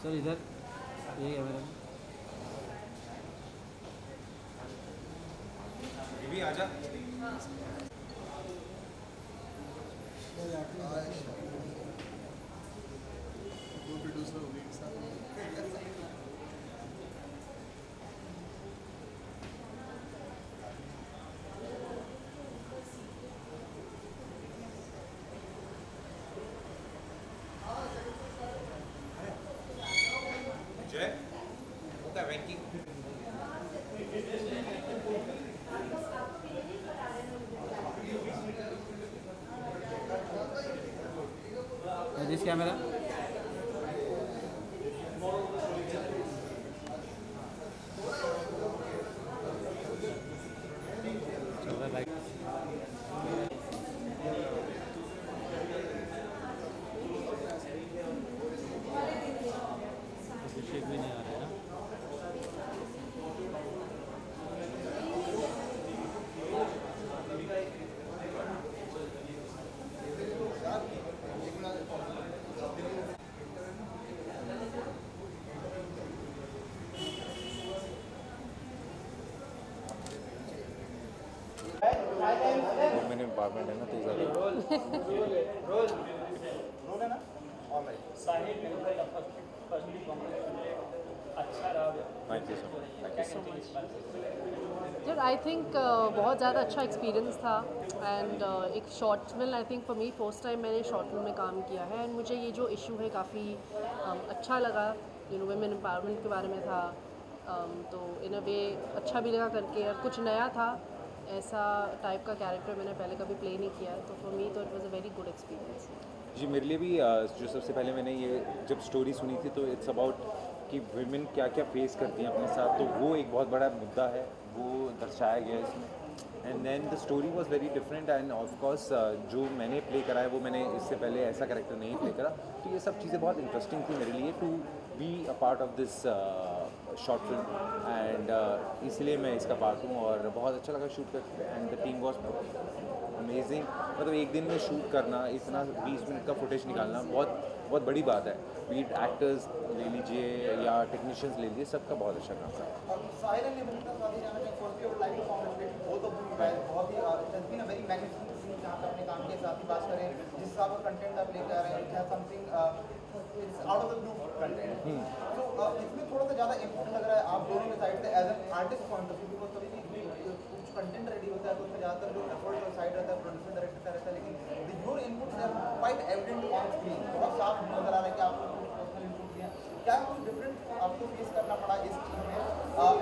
Sir इधर ये camera ये भी आजा। दो प्रोड्यूसर हो गए एक साथ। जय होता है वेंकी। दिस कैमरा चल रहा है लाइट अभिषेक भी नहीं आ रहा है ना। मैंने एम्पावरमेंट है ना तो ज़्यादा थैंक यू सो मच। यार आई थिंक बहुत ज़्यादा अच्छा एक्सपीरियंस था एंड एक short film I think for me first time मैंने शॉर्ट फिल्म में काम किया है एंड मुझे ये जो इशू है काफ़ी अच्छा लगा। वुमेन एम्पावरमेंट के बारे में था तो इन अ वे अच्छा भी लगा करके और कुछ नया था। ऐसा टाइप का कैरेक्टर मैंने पहले कभी प्ले नहीं किया तो फॉर मी तो it was a very good experience. जी मेरे लिए भी जो सबसे पहले मैंने ये जब स्टोरी सुनी थी तो इट्स अबाउट कि वुमेन क्या क्या फेस करती हैं अपने साथ, तो वो एक बहुत बड़ा मुद्दा है, वो दर्शाया गया है इसमें। And then the story was very different and of course जो मैंने प्ले करा है वो मैंने इससे पहले ऐसा कैरेक्टर नहीं प्ले करा, तो ये सब चीज़ें बहुत इंटरेस्टिंग थी मेरे लिए to be a part of this short film and इसलिए मैं इसका पार्ट हूँ और बहुत अच्छा लगा शूट करके and the team was amazing. मतलब एक दिन में शूट करना, इतना 20 मिनट का फुटेज निकालना बहुत बहुत बड़ी बात है। बीट एक्टर्स ले लीजिए या टेक्नीशियंस ले लीजिए, सबका बहुत अच्छा काम था। साहिल ने मतलब काफी जाना चाहिए first year life congratulate both of you guys. बहुत ही it has been a very magnificent scene जहां पे अपने काम के साथ ही बात करें, जिस हिसाब का कंटेंट आप लेकर आ रहे हैं, it has something it's out of the blue content. तो इसमें थोड़ा सा ज़्यादा इम्पोर्टेंट लग रहा है आप दोनों के साइड से as an artist point of view, because कभी भी कुछ कंटेंट रेडी होता है तो उसमें ज़्यादातर जो एफर्ट और साइड रहता है प्रोड्यूसर डायरेक्टर का रहता है, लेकिन your inputs are quite evident on screen. बहुत साफ नजर आ रहा है कि आपको पर्सनल इनपुट दिया। क्या कुछ डिफरेंट आपको फेस करना पड़ा इस चीज़ में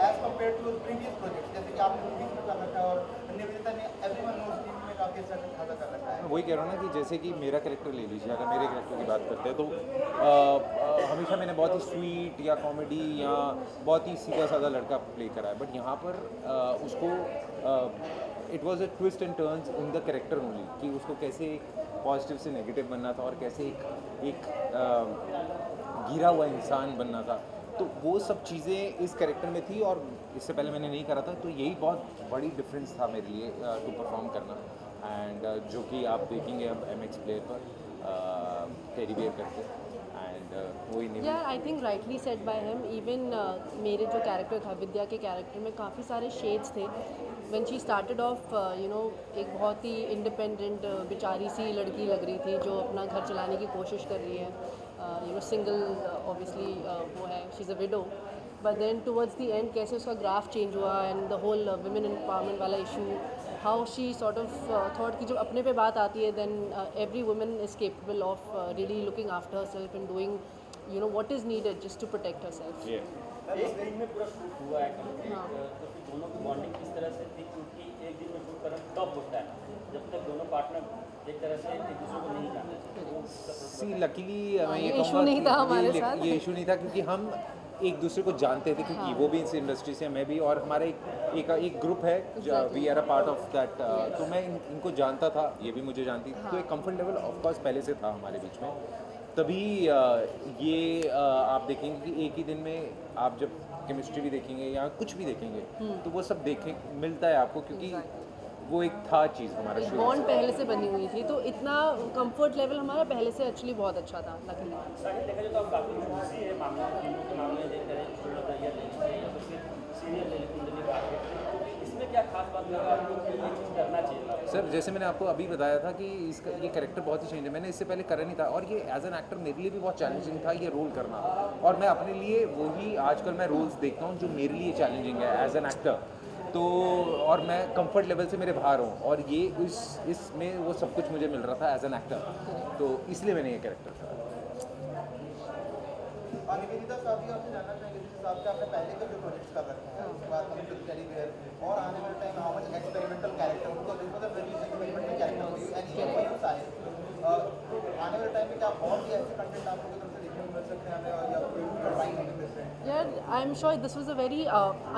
as compare to previous project, जैसे कि आपने मूवीज में कर रखा है और निवेदिता ने एवरीवन नोज टीवी में काफ़ी अच्छा खासा कर रखा है। वही कह रहा हूँ ना कि जैसे कि मेरा कैरेक्टर ले लीजिए, अगर मेरे कैरेक्टर की बात करते हैं तो हमेशा मैंने बहुत ही स्वीट या कॉमेडी या बहुत ही सीधा साधा लड़का प्ले करा है, बट यहाँ पर उसको it was a twist and turns in the character only कि उसको कैसे पॉजिटिव से नेगेटिव बनना था और कैसे एक गिरा हुआ इंसान बनना था। तो वो सब चीज़ें इस कैरेक्टर में थी और इससे पहले मैंने नहीं करा था, तो यही बहुत बड़ी डिफरेंस था मेरे लिए टू परफॉर्म करना। एंड जो कि आप देखेंगे अब MX प्लेयर पर टेडी बियर करके एंड वही नहीं। या I think rightly said by him. Even मेरे जो कैरेक्टर था विद्या के कैरेक्टर में काफ़ी सारे शेड्स थे। व्हेन शी स्टार्टेड ऑफ एक बहुत ही इंडिपेंडेंट बेचारी सी लड़की लग रही थी जो अपना घर चलाने की कोशिश कर रही है, सिंगल ऑब्वियसली वो है, she is a widow. But then towards the end कैसे उसका ग्राफ चेंज हुआ and the whole women empowerment वाला issue, how she sort of thought कि जब अपने पे बात आती है then every women is capable of really looking after herself and doing what is needed just to protect herself. एक दिन में पूरा शूट हुआ है कंप्लीट, तो फिर दोनों की बॉन्डिंग किस तरह से थी, क्योंकि एक दिन में शूट करना टफ होता है जब तक दोनों पार्टनर एक तरह से एक दूसरे को नहीं जानते। सी लकीली मैं ये ये कहूँगा issue नहीं था हमारे कि साथ। ये इशू नहीं था क्योंकि हम एक दूसरे को जानते थे, क्योंकि वो भी इस इंडस्ट्री से, मैं भी, और हमारा एक ग्रुप है, we are a part of that. तो मैं इनको जानता था, ये भी मुझे जानती थी, तो एक कंफर्ट लेवल ऑफ कोर्स पहले से था हमारे बीच में। तभी ये आप देखेंगे कि एक ही दिन में आप जब केमिस्ट्री भी देखेंगे या कुछ भी देखेंगे तो वो सब देखें मिलता है आपको, क्योंकि वो एक था चीज़ हमारा एक शुरू बॉन्ड पहले से बनी हुई थी, तो इतना कंफर्ट लेवल हमारा पहले से एक्चुअली बहुत अच्छा था लकीली। साहिल देखा जाए तो आप काफ़ी खुशी है मामले में, फिल्मों के मामले में देखते रहे छोटा दैया ले लीजिए या तो फिर सीरियल ले लीजिए कुंडली भाग्य, इसमें क्या खास बात लगा आपको कि ये चीज़ करना चाहिए था? सर जैसे मैंने आपको अभी बताया था कि इसका ये कैरेक्टर बहुत ही चेंज है, मैंने इससे पहले करा नहीं था और ये एज एन एक्टर मेरे लिए भी बहुत चैलेंजिंग था ये रोल करना, और मैं अपने लिए वही आजकल मैं रोल्स देखता हूँ जो मेरे लिए चैलेंजिंग है एज एन एक्टर, तो और मैं कंफर्ट लेवल से मेरे बाहर हूँ और ये इसमें वो सब कुछ मुझे मिल रहा था एज एन एक्टर, तो इसलिए मैंने ये कैरेक्टर करा। निवेदिता साहब भी आपसे जानना चाहेंगे, जैसे आपके आपने पहले के जो प्रोजेक्ट्स कर रखे हैं उसके बाद कमिंग टू टेडी बियर और आने वाले time how much experimental character, because this was a very experimental character for you and even for you Sahil, तो आने वाले टाइम में क्या और भी ऐसे कंटेंट आप लोगों की तरफ से देखने को मिल सकते हैं हमें, और या कोई trying something different? Yeah, I'm sure this was a very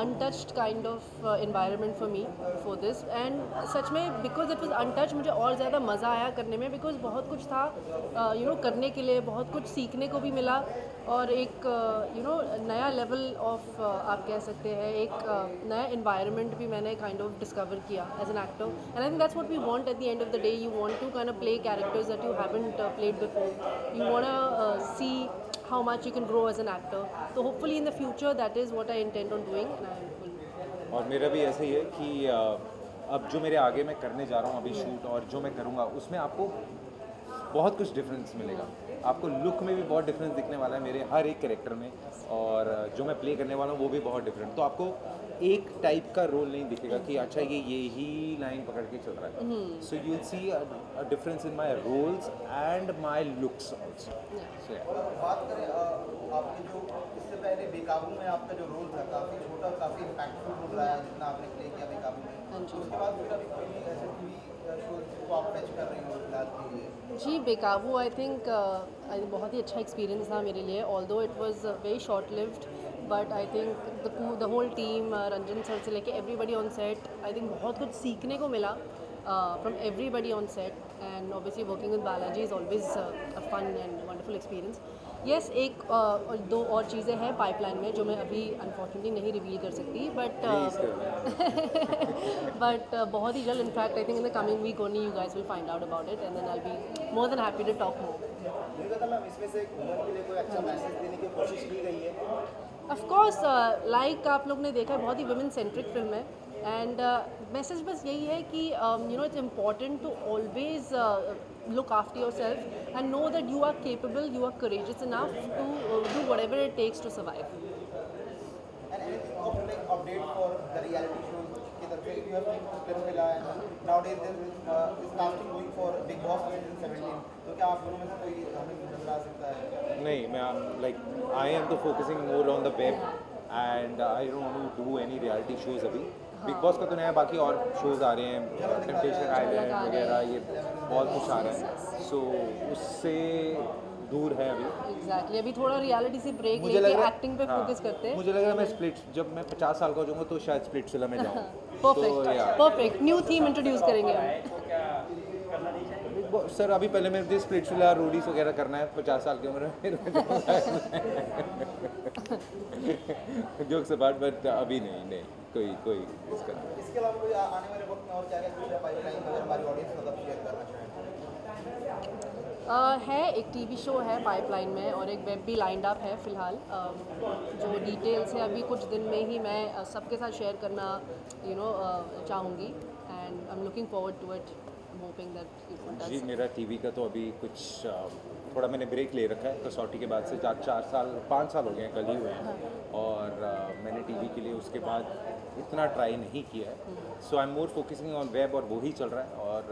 untouched kind of environment for me for this, and सच में because it was untouched मुझे और ज़्यादा मज़ा आया करने में, because बहुत कुछ था करने के लिए, बहुत कुछ सीखने को भी मिला और एक नया लेवल ऑफ आप कह सकते हैं एक नया environment भी मैंने kind of discover किया as an actor, and I think that's what we want at the end of the day. You want to kind of play characters that you haven't played before. You want to see how much you can grow as an actor. So hopefully in the future that is what I intend on doing, and I will. और मेरा भी ऐसे ही है कि अब जो मेरे आगे मैं करने जा रहा हूँ अभी शूट और जो मैं करूँगा उसमें आपको बहुत कुछ डिफरेंस मिलेगा, आपको लुक में भी बहुत डिफरेंस दिखने वाला है मेरे हर एक कैरेक्टर में, और जो मैं प्ले करने वाला हूँ वो भी बहुत डिफरेंट, तो आपको एक टाइप का रोल नहीं दिखेगा कि अच्छा ये ही लाइन पकड़ के चल रहा है, so you will see a difference in my roles and my looks also. बात करें आपके जो इससे पहले बेकाबू में आपका जो रोल था, काफ़ी छोटा काफ़ी इम्पैक्टफुल रोल रहा है जितना आपने प्ले किया बेकाबू में, तो उसके बाद फिर अभी कोई भी ऐसे टीवी शो को आप फैच कर रही हो फिलहाल के लिए? जी, बेकाबू आई थिंक बहुत ही अच्छा एक्सपीरियंस था मेरे लिए, although it was very short lived, but I think the whole team Ranjan sir से लेके everybody on set, I think बहुत कुछ सीखने को मिला from everybody on set, and obviously working with Balaji is always a fun and wonderful experience. Yes, एक और दो और चीज़ें हैं पाइपलाइन में जो मैं अभी अनफॉर्चुनेटली नहीं रिवील कर सकती, बट बहुत ही जल्द, in fact I think in the coming week only you guys will find out about it, and then I will be more than happy to talk more. Nivedita ma'am, इसमें से एक वुमन के लिए कोई अच्छा मैसेज देने की कोशिश की गई है? ऑफ कोर्स, लाइक आप लोग ने देखा, बहुत ही वुमेन सेंट्रिक फिल्म है, एंड मैसेज बस यही है कि it's important to always look after yourself and know that you are capable, you are courageous enough to do whatever it takes to survive. And anything of like update for the reality shows की तरफ से, you have been to Kerala and nowadays there is casting going for Big Boss 2017, तो क्या आप दोनों में से कोई हमें नजर आ सकता है? नहीं, मैं लाइक आई एम तो focusing more on the web and I don't want to do any reality shows अभी। बिग बॉस का तो नया, बाकी और शोज आ रहे हैं, टेम्पटेशन आइलैंड वगैरह, ये बहुत कुछ आ रहा है, सो उससे दूर है अभी। एग्जैक्टली, अभी थोड़ा रियलिटी से ब्रेक मुझे लग लेके रहा है एक्टिंग पे फोकस करते हैं। मुझे लग रहा है मैं स्प्लिट, जब मैं 50 साल का हो जाऊंगा तो शायद स्प्लिट फिल्म में जाऊँ। परफेक्ट न्यू थीम इंट्रोड्यूस करेंगे हम। बिग बॉस सर, अभी पहले मेरे स्प्लिट फिल्म रोडीज वगैरह करना है 50 साल की उम्र में, फिर जोक्स अपार्ट, बट अभी नहीं कोई इसका। इसके अलावा कोई आने वाले वक्त में और क्या क्या कुछ पाइपलाइन अगर हमारी ऑडियंस के साथ शेयर करना चाहें? है एक टीवी शो है पाइपलाइन में, और एक वेब भी लाइंड अप है फ़िलहाल, जो डिटेल्स है अभी कुछ दिन में ही मैं सबके साथ शेयर करना चाहूँगी, and I am looking forward to it, hoping that it will जी, डू। मेरा टीवी का तो अभी कुछ थोड़ा मैंने ब्रेक ले रखा है कसौटी के बाद से, 5 साल हो गए हैं, कल ही हुए हैं, और मैंने टीवी के लिए उसके बाद इतना ट्राई नहीं किया है, so I am more focusing on web, और वो ही चल रहा है, और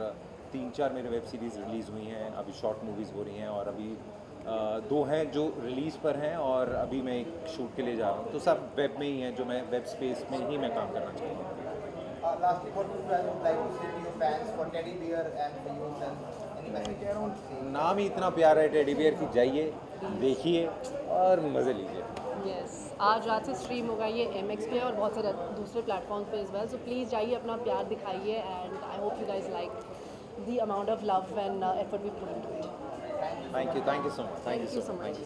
3-4 मेरे वेब सीरीज़ रिलीज़ हुई हैं, अभी शॉर्ट मूवीज़ हो रही हैं, और अभी 2 हैं जो रिलीज़ पर हैं, और अभी मैं एक शूट के लिए जा रहा हूँ, तो सब वेब में ही हैं, जो मैं वेब स्पेस में ही मैं काम करना चाहता हूँ। Lastly, what would you like to say to your fans for Teddy Bear and for yourself? Any message you want to say? नाम ही इतना प्यारा है टेडी बियर की, जाइए देखिए और मज़े लीजिए। यस, आज रात से स्ट्रीम होगा ये MX पे और बहुत सारे दूसरे प्लेटफॉर्म्स पे एज वेल, सो प्लीज़ जाइए, अपना प्यार दिखाइए, and I hope you guys like the amount of love and effort we put into it. Thank you so much. Thank you so much.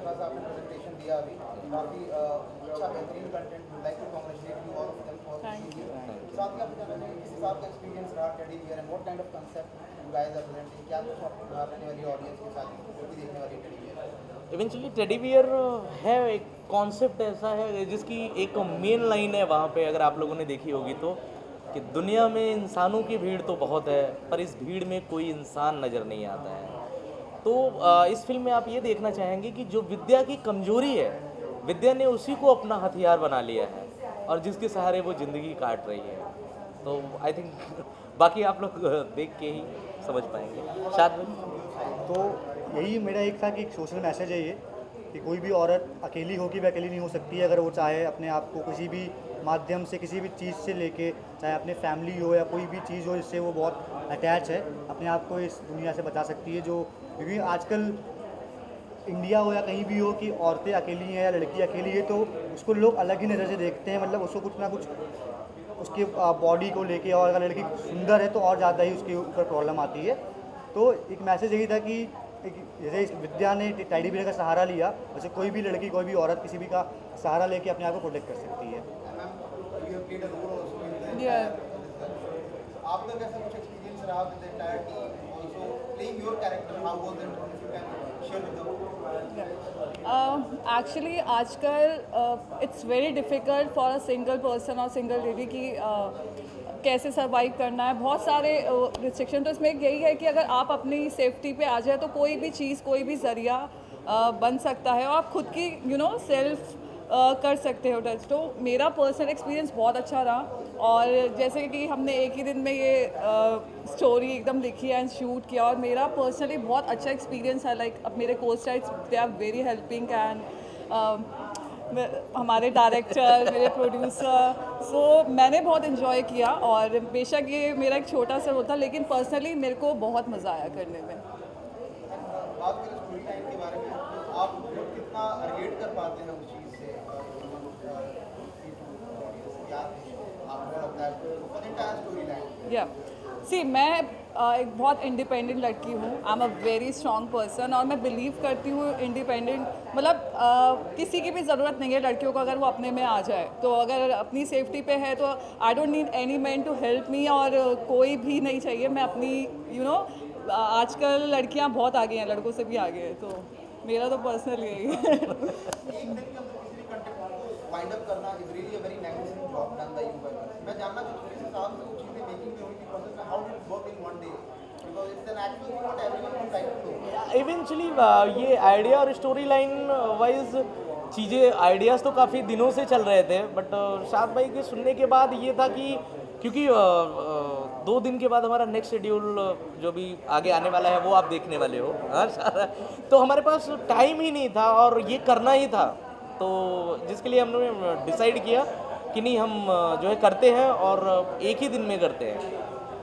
अच्छा खासा आपने प्रेजेंटेशन दिया अभी, काफ़ी अच्छा बेहतरीन content, like to congratulate you all of them for Thank you. साथ ही आप जानना चाहिए किस हिसाब का एक्सपीरियंस रहा teddy bear and what kind of concept you guys are presenting, क्या कुछ आप रहने वाली ऑडियंस के साथ जो भी देखने वाली teddy bear. Eventually teddy bear है एक कॉन्सेप्ट ऐसा है जिसकी एक मेन लाइन है वहाँ पे, अगर आप लोगों ने देखी होगी तो, कि दुनिया में इंसानों की भीड़ तो बहुत है पर इस भीड़ में कोई इंसान नज़र नहीं आता है। तो इस फिल्म में आप ये देखना चाहेंगे कि जो विद्या की कमजोरी है, विद्या ने उसी को अपना हथियार बना लिया है और जिसके सहारे वो ज़िंदगी काट रही है। तो आई थिंक बाकी आप लोग देख के ही समझ पाएंगे। शायद तो यही मेरा एक था कि एक सोशल मैसेज है ये, कि कोई भी औरत अकेली हो कि वह अकेली नहीं हो सकती है, अगर वो चाहे अपने आप को किसी भी माध्यम से, किसी भी चीज़ से लेके, चाहे अपने फैमिली हो या कोई भी चीज़ हो जिससे वो बहुत अटैच है, अपने आप को इस दुनिया से बचा सकती है। जो क्योंकि आजकल इंडिया हो या कहीं भी हो कि औरतें अकेली हैं या लड़की अकेली है, तो उसको लोग अलग ही नज़र से देखते हैं, मतलब उसको कुछ ना कुछ उसके बॉडी को लेके, और अगर लड़की सुंदर है तो और ज़्यादा ही उसके ऊपर प्रॉब्लम आती है। तो एक मैसेज यही था कि जैसे इस विद्या ने टेडी बियर का सहारा लिया, वैसे कोई भी लड़की, कोई भी औरत किसी भी का सहारा लेके अपने आप को प्रोटेक्ट कर सकती है। आपका कैसा कुछ एक्सपीरियंस रहा with the entire team, also playing your character, how was it, if you can share with actually आजकल it's very difficult for a single person और सिंगल लेडी की कैसे सर्वाइव करना है। बहुत सारे रिस्ट्रिक्शन, तो इसमें यही है कि अगर आप अपनी सेफ्टी पे आ जाए तो कोई भी चीज़, कोई भी ज़रिया बन सकता है और आप खुद की सेल्फ कर सकते हो टच। तो मेरा पर्सनल एक्सपीरियंस बहुत अच्छा रहा, और जैसे कि हमने एक ही दिन में ये स्टोरी एकदम लिखी एंड शूट किया, और मेरा पर्सनली बहुत अच्छा एक्सपीरियंस है। लाइक अब मेरे को stars they are very helping, and हमारे डायरेक्टर, मेरे प्रोड्यूसर, सो मैंने बहुत इन्जॉय किया। और बेशक ये मेरा एक छोटा सा रोल था, लेकिन पर्सनली मेरे को बहुत मज़ा आया करने में। बात करें स्टोरी लाइन के बारे में, आप कितना रिलेट कर पाते हैं उस चीज़ से, क्या आपको लगता है for the entire story line? या सी, मैं एक बहुत इंडिपेंडेंट लड़की हूँ, I am a very strong person, और मैं बिलीव करती हूँ इंडिपेंडेंट, मतलब किसी की भी ज़रूरत नहीं है लड़कियों को, अगर वो अपने में आ जाए तो। अगर अपनी सेफ्टी पे है तो I don't need any man to help me, और कोई भी नहीं चाहिए। मैं अपनी आजकल लड़कियाँ बहुत आगे हैं, लड़कों से भी आगे हैं, तो मेरा तो पर्सनल यही है। एक दिन के अंदर किसी भी कंटेंट को वाइंड अप करना is really a very magnificent job done by you guys. मैं जानना चाहता हूँ किस हिसाब से वो चीज़ें मेकिंग में हुई थी प्रोसेस में, how did it work in one day, because it's an actual thing not everyone can try to do. Eventually ये आइडिया और स्टोरी लाइन वाइज चीज़ें, आइडियाज़ तो काफ़ी दिनों से चल रहे थे, बट शाद भाई के सुनने के बाद ये था कि क्योंकि 2 दिन के बाद हमारा नेक्स्ट शेड्यूल जो भी आगे आने वाला है वो आप देखने वाले हो, हाँ तो हमारे पास टाइम ही नहीं था और ये करना ही था, तो जिसके लिए हमने डिसाइड किया कि नहीं, हम जो है करते हैं और एक ही दिन में करते हैं।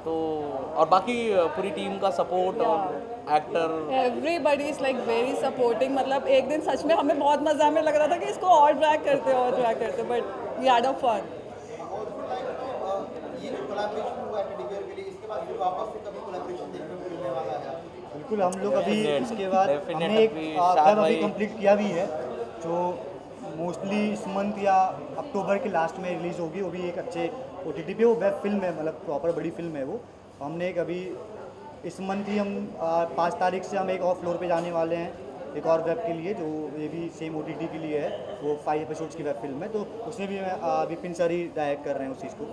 तो और बाकी पूरी टीम का सपोर्ट और actor, everybody is like very supporting. मतलब एक दिन सच में हमें बहुत मज़ा आने लग रहा था कि इसको और ड्रैग करते, but we had a fun. ये जो कोलैबोरेशन हुआ है टेडी बियर के लिए, इसके बाद फिर वापस से कभी कोलैबोरेशन देखने को मिलने वाला है? बिल्कुल, हम लोग अभी इसके बाद Definite हमने एक अभी वेब शाद अभी भाई- कंप्लीट किया भी है, जो मोस्टली इस मंथ या अक्टूबर के लास्ट में रिलीज़ होगी। वो भी एक अच्छे OTT पे, वो वेब फिल्म है, मतलब प्रॉपर बड़ी फिल्म है वो। हमने एक अभी इस मंथ ही हम 5 तारीख से हम एक और फ्लोर पे जाने वाले हैं, एक और वेब के लिए, जो ये भी सेम OTT के लिए है। वो 5 एपिसोड्स की वेब फिल्म है, तो उसमें भी विपिन सर ही डायरेक्ट कर रहे हैं उस चीज़ को।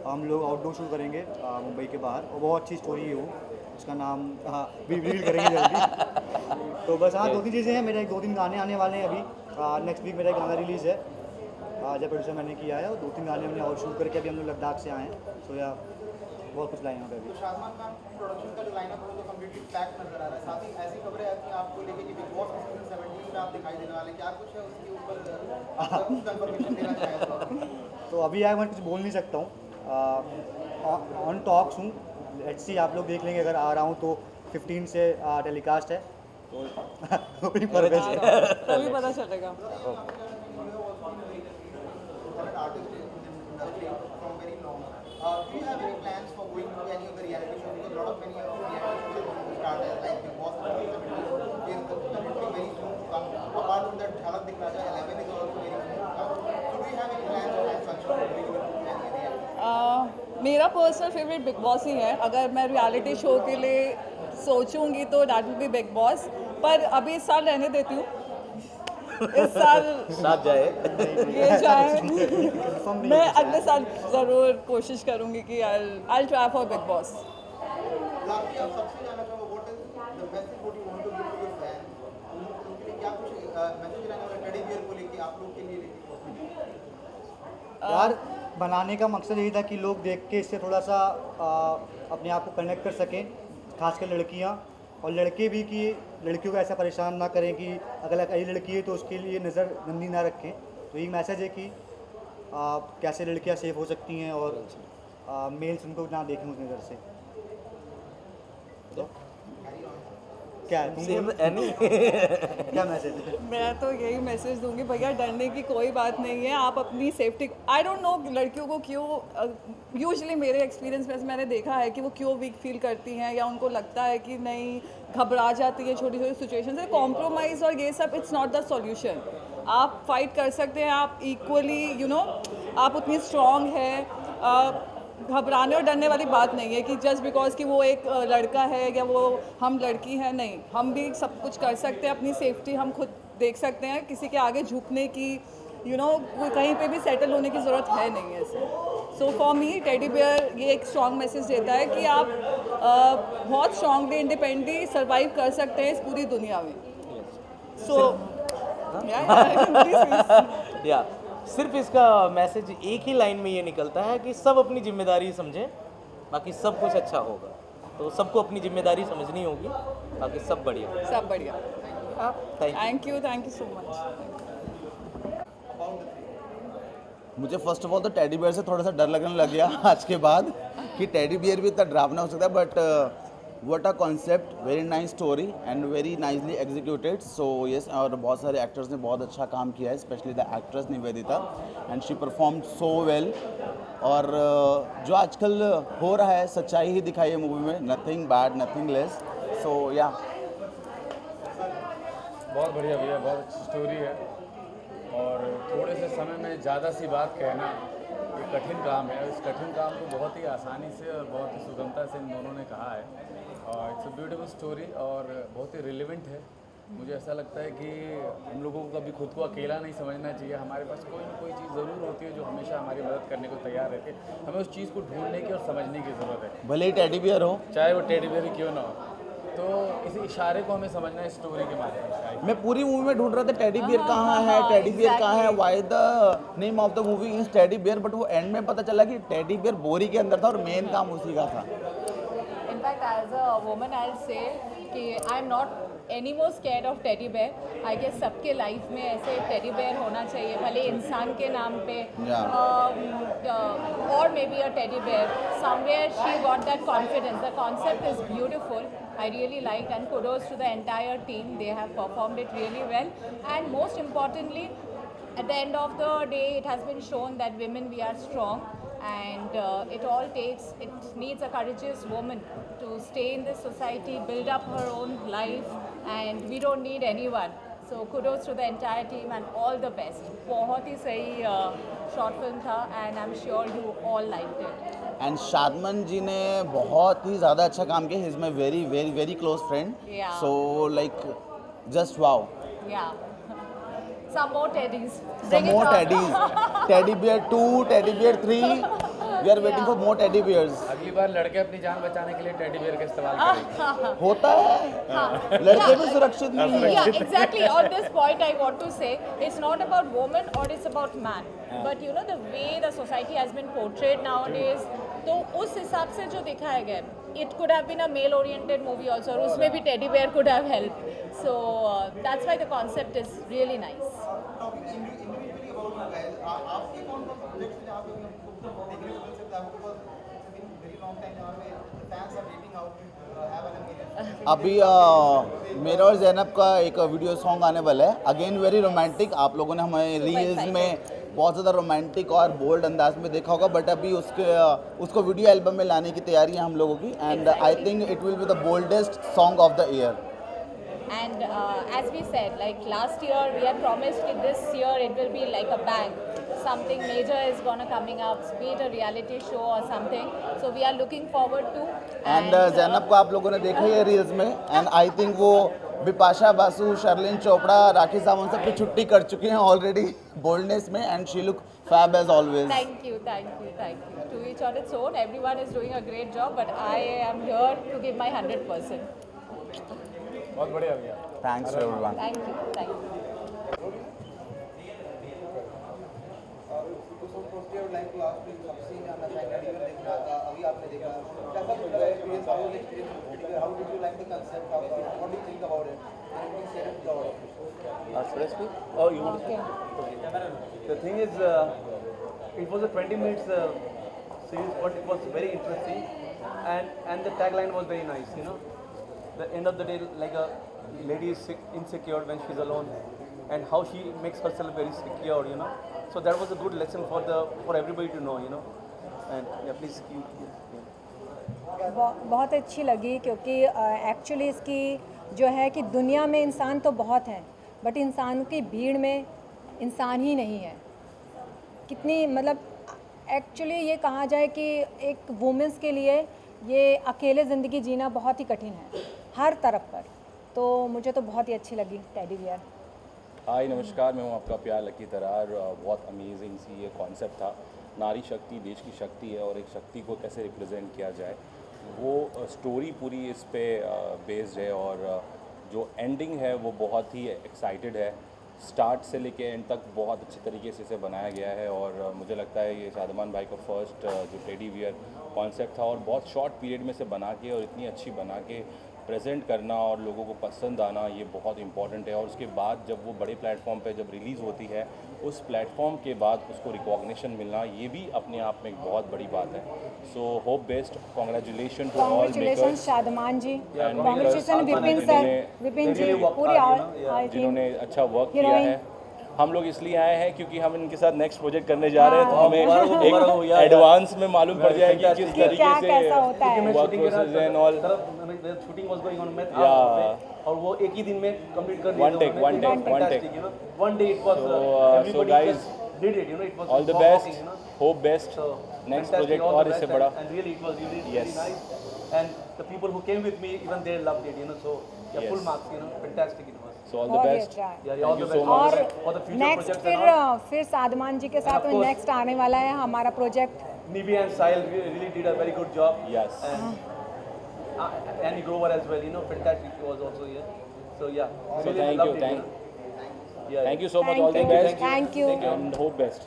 हम लोग आउटडोर शूट करेंगे मुंबई के बाहर, और बहुत अच्छी स्टोरी है वो, उसका नाम रिवील करेंगे जल्दी। तो बस हाँ, 2-3 चीज़ें हैं। मेरे 2-3 गाने आने वाले हैं अभी। नेक्स्ट वीक मेरा एक गाना रिलीज़ है, जब प्रोड्यूसर मैंने किया है, और 2-3 गाने हमने और शूट करके अभी हम लोग लद्दाख से आए हैं। सो या बहुत कुछ लाइन होगा अभी। तो शाहजमान खान प्रोडक्शन का जो लाइनअप है वो तो कंप्लीटली पैक नजर आ रहा है, साथ ही ऐसी खबरें आती हैं आपको लेके कि बिग बॉस सीजन 17 में आप दिखाई देने वाले, क्या कुछ है उसके ऊपर कुछ कंफर्मेशन देना चाहें? तो अभी यार मैं कुछ बोल नहीं सकता हूँ, ऑन टॉक्स हूँ। लेट्स सी, आप लोग देख लेंगे, अगर आ रहा हूँ तो 15 से टेलीकास्ट है, तो वही पर्पस है। तभी पता चलेगा। artist in the industry from very long. Do you have any plans for going to any of the reality shows? Because a lot of many of the reality shows start as like Big Boss 17 is currently very soon to come. Apart from मेरा personal favourite big boss ही है। अगर मैं reality show के लिए सोचूंगी तो that will be big boss, पर अभी इस साल रहने देती हूँ। इस साल साथ जाए ये जाए मैं अगले साल ज़रूर कोशिश करूँगी कि I try for Bigg Boss. Lastly आप सबसे जानना चाहूँगा what is the message what you want to give to your fan, उनके लिए क्या कुछ मैसेज रहने वाला टेडी बियर को लेके आप लोग के लिए? यार बनाने का मकसद यही था कि लोग देख के इससे थोड़ा सा अपने आप को कनेक्ट कर सकें, खासकर लड़कियां और लड़के भी, कि लड़कियों को ऐसा परेशान ना करें कि अगर कई लड़की है तो उसके लिए नज़र गंदी ना रखें। तो यही मैसेज है कि कैसे लड़कियां सेफ हो सकती हैं और मेल्स उनको ना देखें उस नज़र से। क्या है क्या मैसेज है? मैं तो यही मैसेज दूंगी, भैया डरने की कोई बात नहीं है, आप अपनी सेफ्टी, आई डोंट नो लड़कियों को क्यों, यूजुअली मेरे एक्सपीरियंस में मैंने देखा है कि वो क्यों वीक फील करती हैं या उनको लगता है कि नहीं, घबरा जाती है छोटी छोटी सिचुएशन से। कॉम्प्रोमाइज़ और ये सब इट्स नॉट द सॉल्यूशन। आप फाइट कर सकते हैं, आप इक्वली आप उतनी स्ट्रॉन्ग है। घबराने और डरने वाली बात नहीं है कि जस्ट बिकॉज कि वो एक लड़का है या वो हम लड़की हैं, नहीं, हम भी सब कुछ कर सकते हैं। अपनी सेफ्टी हम खुद देख सकते हैं, किसी के आगे झुकने की कहीं पे भी सेटल होने की ज़रूरत है नहीं है ऐसे। So for me teddy bear ये एक स्ट्रॉन्ग मैसेज देता है कि आप बहुत स्ट्रॉन्गली इंडिपेंडेंटली सर्वाइव कर सकते हैं इस पूरी दुनिया में। सो या सिर्फ इसका मैसेज एक ही लाइन में ये निकलता है कि सब अपनी जिम्मेदारी समझें, बाकी सब कुछ अच्छा होगा। तो सबको अपनी जिम्मेदारी समझनी होगी, बाकी सब बढ़िया। सब बढ़िया। Thank you. Thank you so much. मुझे फर्स्ट ऑफ ऑल तो टेडी बियर से थोड़ा सा डर लगने लग गया आज के बाद कि टेडी बियर भी इतना डरावना हो सकता है, but what a concept, very nice story and very nicely executed. So yes, और बहुत सारे एक्टर्स ने बहुत अच्छा काम किया है, specially the actress Nivedita, and she perform so well. और जो आजकल हो रहा है सच्चाई ही दिखाई है मूवी में, नथिंग बैड नथिंग लेस। सो या बहुत बढ़िया भैया, बहुत अच्छी स्टोरी है और थोड़े से समय में ज़्यादा सी बात कहना एक कठिन काम है। इस कठिन काम को बहुत ही आसानी से और बहुत ही सुगमता से इन दोनों ने कहा है और इट्स अ ब्यूटीफुल स्टोरी और बहुत ही रिलेवेंट है। मुझे ऐसा लगता है कि हम लोगों को कभी खुद को अकेला नहीं समझना चाहिए। हमारे पास कोई ना कोई चीज़ ज़रूर होती है जो हमेशा हमारी मदद करने को तैयार रहती है। हमें उस चीज़ को ढूंढने की और समझने की ज़रूरत है, भले ही टेडी बियर हो, चाहे वो टेडी बियर क्यों ना हो। तो इसी इशारे को हमें समझना है स्टोरी के माध्यम से। मैं पूरी मूवी में ढूंढ रहा था टेडी बियर कहाँ है, टेडी बियर कहाँ है, why the name of the movie is teddy bear, but वो एंड में पता चला कि टेडी बियर बोरी के अंदर था और मेन काम उसी का था। In fact, as a woman, I'll say कि I'm not any more scared of teddy bear. I guess सबके लाइफ में ऐसे टेडी बेयर होना चाहिए, भले इंसान के नाम पे or maybe a teddy bear. Somewhere she got that confidence. The concept is beautiful. I really liked, and kudos to the entire team. They have performed it really well. And most importantly, at the end of the day, it has been shown that women, we are strong. And it needs a courageous woman to stay in this society, build up her own life, and we don't need anyone. So kudos to the entire team and all the best. बहुत ही सही short film था and I'm sure you all liked it. And Shadman ji ने बहुत ही ज़्यादा अच्छा काम किया, he is my very very very close friend, so like just wow. Yeah. Some more teddies. Some more teddies. Teddy bear 2, teddy bear 3. We are waiting for more teddy bears. अगली बार लड़के अपनी जान बचाने के लिए टेडी बियर का इस्तेमाल करेंगे। होता है, लड़के भी सुरक्षित नहीं है। Yeah, exactly. On this point, I want to say it's not about woman or it's about man. But you know the way the society has been portrayed nowadays. तो उस हिसाब से जो दिखाया गया, it could have been a male-oriented movie also. और उसमें भी teddy bear could have helped. So that's why the concept is really nice. Individually about you guys, आपके कौन कौन प्रोजेक्ट्स जहाँ पे हमको देखने को मिल सकता है? Because it's been very long time जहाँ पे fans are waiting out to have an appearance. अभी मेरा और जैनब का एक वीडियो सॉन्ग आने वाला है, अगेन वेरी रोमांटिक। आप लोगों ने हमारे रील्स में बहुत ज़्यादा रोमांटिक और बोल्ड अंदाज में देखा होगा, बट अभी उसको वीडियो एल्बम में लाने की तैयारी है हम लोगों की, and I think it will be the boldest song of the year. And as we said, like last year, we had promised that this year it will be like a bang. something major is gonna coming up, be it a reality show or something. So we are looking forward to. And Zainab को आप लोगों ने देखा ही है reels में, and I think वो बिपाशा बासु, शर्लिन चोपड़ा, राखी सावंत सब पे छुट्टी कर चुकी हैं ऑलरेडी बोल्डनेस में, and she look fab as always. Thank you. To each on its own, everyone is doing a great job, but I am here to give my 100%. बहुत बढ़िया भैया. Thanks to everyone. Thank you. I would like to ask you, अब scene आना चाहिए TV देखना था, अभी आपने देखा, कैसा लगा experience? How was experience? How did you like the concept? What do you think about it? And please share it with the audience. Should I speak? Oh, you want to speak? The thing is, it was a 20 minutes series, but it was very interesting, and the tagline was very nice. You know, the end of the day, like a lady is insecure when she's alone, and how she makes herself very secure. You know, so that was a good lesson for everybody to know. You know, and yeah, please keep. बहुत अच्छी लगी क्योंकि actually इसकी जो है कि दुनिया में इंसान तो बहुत हैं, बट इंसान की भीड़ में इंसान ही नहीं है. कितनी मतलब एक्चुअली ये कहा जाए कि एक वुमेंस के लिए ये अकेले ज़िंदगी जीना बहुत ही कठिन है हर तरफ पर. तो मुझे तो बहुत ही अच्छी लगी टेडी बियर. हाय नमस्कार, मैं हूँ आपका प्यार लकी तरार. बहुत अमेजिंग सी ये कॉन्सेप्ट था. नारी शक्ति देश की शक्ति है, और एक शक्ति को कैसे रिप्रेजेंट किया जाए, वो स्टोरी पूरी इस पे बेस्ड है. और जो एंडिंग है वो बहुत ही एक्साइटेड है. स्टार्ट से लेके एंड तक बहुत अच्छे तरीके से इसे बनाया गया है. और मुझे लगता है ये शादमान भाई का फर्स्ट जो टेडी बियर कॉन्सेप्ट था, और बहुत शॉर्ट पीरियड में से बना के और इतनी अच्छी बना के प्रेजेंट करना और लोगों को पसंद आना, ये बहुत इंपॉर्टेंट है. और उसके बाद जब वो बड़े प्लेटफॉर्म पे जब रिलीज़ होती है, उस प्लेटफॉर्म के बाद उसको रिकॉग्निशन मिलना, ये भी अपने आप में एक बहुत बड़ी बात है. So hope best. Congratulation to all makers. Shadman ji, congratulation Vipin sir, Vipin ji पूरी जिन्होंने अच्छा वर्क किया है. हम लोग इसलिए आए हैं क्योंकि हम इनके साथ नेक्स्ट प्रोजेक्ट करने जा रहे हैं, तो हमें एक एडवांस में मालूम पड़ जाए कि किस तरीके से work process and all. Shooting was going on math, और वो एक ही दिन में कंप्लीट कर दिया. one day it was so guys did it, you know, it was all the best, hope best. Next project और इससे बड़ा. And really it was really nice, and the people who came with me, even they loved it, you know, so yeah, full marks, you know, fantastic it was. So all the best. Yeah, all the best. और for the future next projects. फिर सादमान जी के साथ में next आने वाला है हमारा project. Nivi and Sahil really did a very good job. Yes. And Annie Grover as well, you know, fantastic. She was also here. So yeah, So really thank loved you, it, thank you so much. All the best. Thank you. And hope best.